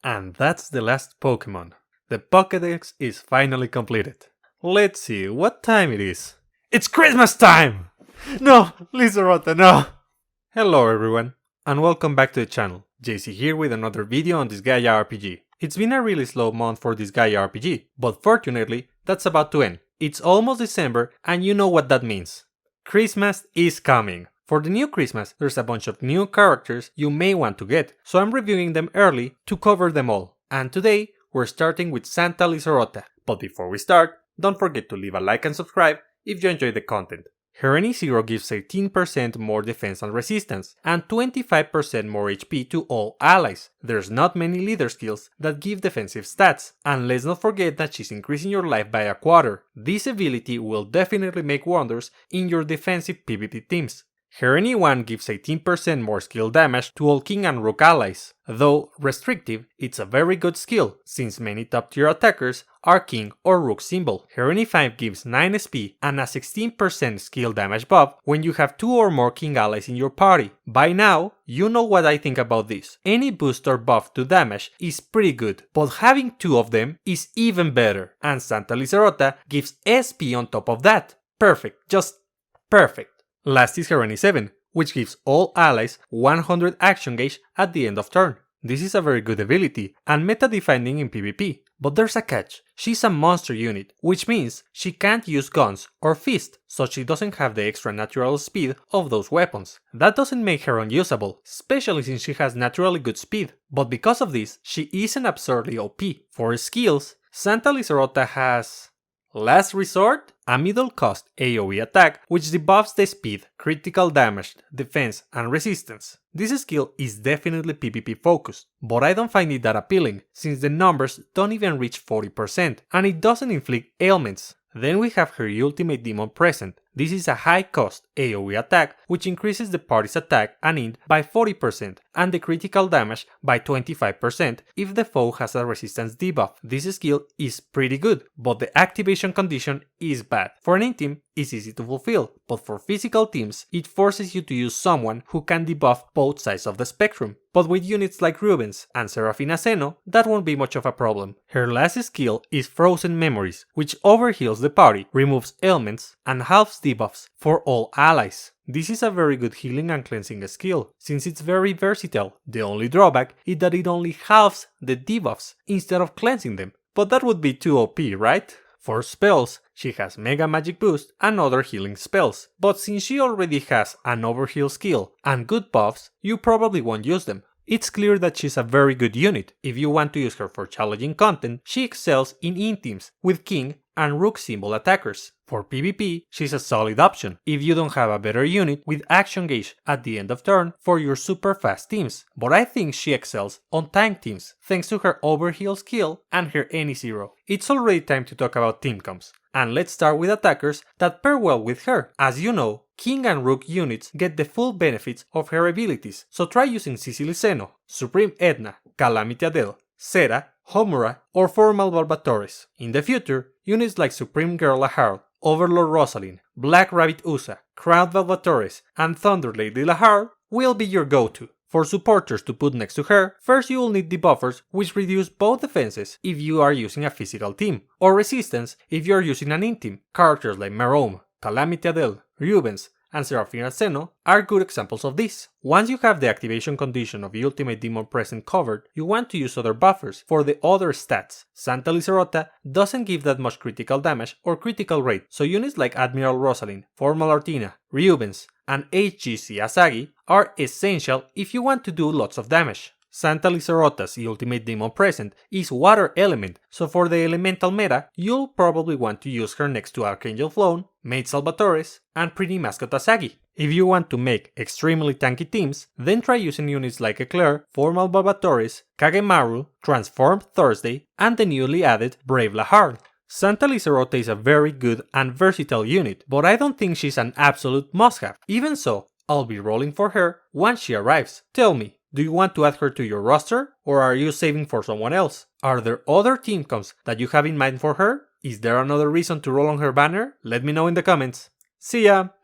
And that's the last Pokemon. The Pokédex is finally completed. Let's see what time it is. It's Christmas time! No, Liezerota, no! Hello everyone, and welcome back to the channel. JC here with another video on Disgaea RPG. It's been a really slow month for Disgaea RPG, but fortunately, that's about to end. It's almost December, and you know what that means. Christmas is coming. For the new Christmas, there's a bunch of new characters you may want to get, so I'm reviewing them early to cover them all. And today, we're starting with Santa Liezerota. But before we start, don't forget to leave a like and subscribe if you enjoy the content. Her Any Zero gives 18% more defense and resistance, and 25% more HP to all allies. There's not many leader skills that give defensive stats, and let's not forget that she's increasing your life by a quarter. This ability will definitely make wonders in your defensive PvP teams. Her Any 1 gives 18% more skill damage to all King and Rook allies. Though restrictive, it's a very good skill, since many top tier attackers are King or Rook symbol. Her Any 5 gives 9 SP and a 16% skill damage buff when you have 2 or more King allies in your party. By now, you know what I think about this. Any boost or buff to damage is pretty good, but having 2 of them is even better. And Santa Liezerota gives SP on top of that. Perfect, just perfect. Last is Her Any 7, which gives all allies 100 action gauge at the end of turn. This is a very good ability and meta-defining in PvP, but there's a catch. She's a monster unit, which means she can't use guns or fist, so she doesn't have the extra natural speed of those weapons. That doesn't make her unusable, especially since she has naturally good speed, but because of this, she isn't absurdly OP. For skills, Santa Liezerota has Last Resort, a middle cost AoE attack which debuffs the speed, critical damage, defense, and resistance. This skill is definitely PvP focused, but I don't find it that appealing since the numbers don't even reach 40% and it doesn't inflict ailments. Then we have her Ultimate Demon Present. This is a high cost AoE attack which increases the party's attack and int by 40% and the critical damage by 25% if the foe has a resistance debuff. This skill is pretty good, but the activation condition is bad. For an int team, it's easy to fulfill, but for physical teams, it forces you to use someone who can debuff both sides of the spectrum. But with units like Rubens and Serafina Zeno, that won't be much of a problem. Her last skill is Frozen Memories, which overheals the party, removes ailments, and halves debuffs for all allies. This is a very good healing and cleansing skill, since it's very versatile. The only drawback is that it only halves the debuffs instead of cleansing them, but that would be too OP, right? For spells, she has Mega Magic Boost and other healing spells, but since she already has an overheal skill and good buffs, you probably won't use them. It's clear that she's a very good unit. If you want to use her for challenging content, she excels in int teams with King and Rook symbol attackers. For PvP, she's a solid option if you don't have a better unit with action gauge at the end of turn for your super fast teams, but I think she excels on tank teams thanks to her overheal skill and her Any Zero. It's already time to talk about team comps, and let's start with attackers that pair well with her. As you know, King and Rook units get the full benefits of her abilities, so try using Sicily Zeno, Supreme Edna, Calamity Adele, Sera, Homura, or Formal Barbatores. In the future, units like Supreme Girl Lahar, Overlord Rosalind, Black Rabbit Usa, Crown Barbatores, and Thunder Lady Lahar will be your go-to. For supporters to put next to her, first you will need debuffers which reduce both defenses if you are using a physical team, or resistance if you are using an int team. Characters like Merome, Calamity Adele, Rubens, and Serafina Zeno are good examples of this. Once you have the activation condition of Ultimate Demon Present covered, you want to use other buffers for the other stats. Santa Liezerota doesn't give that much critical damage or critical rate, so units like Admiral Rosalind, Formal Artina, Rubens, and HGC Asagi are essential if you want to do lots of damage. Santa Lizerota's Ultimate Demon Present is Water Element, so for the elemental meta, you'll probably want to use her next to Archangel Flown, Maid Salvatores, and Pretty Mascot Asagi. If you want to make extremely tanky teams, then try using units like Eclair, Formal Barbatores, Kagemaru, Transformed Thursday, and the newly added Brave Lahar. Santa Liezerota is a very good and versatile unit, but I don't think she's an absolute must-have. Even so, I'll be rolling for her once she arrives. Tell me, do you want to add her to your roster, or are you saving for someone else? Are there other team comps that you have in mind for her? Is there another reason to roll on her banner? Let me know in the comments. See ya!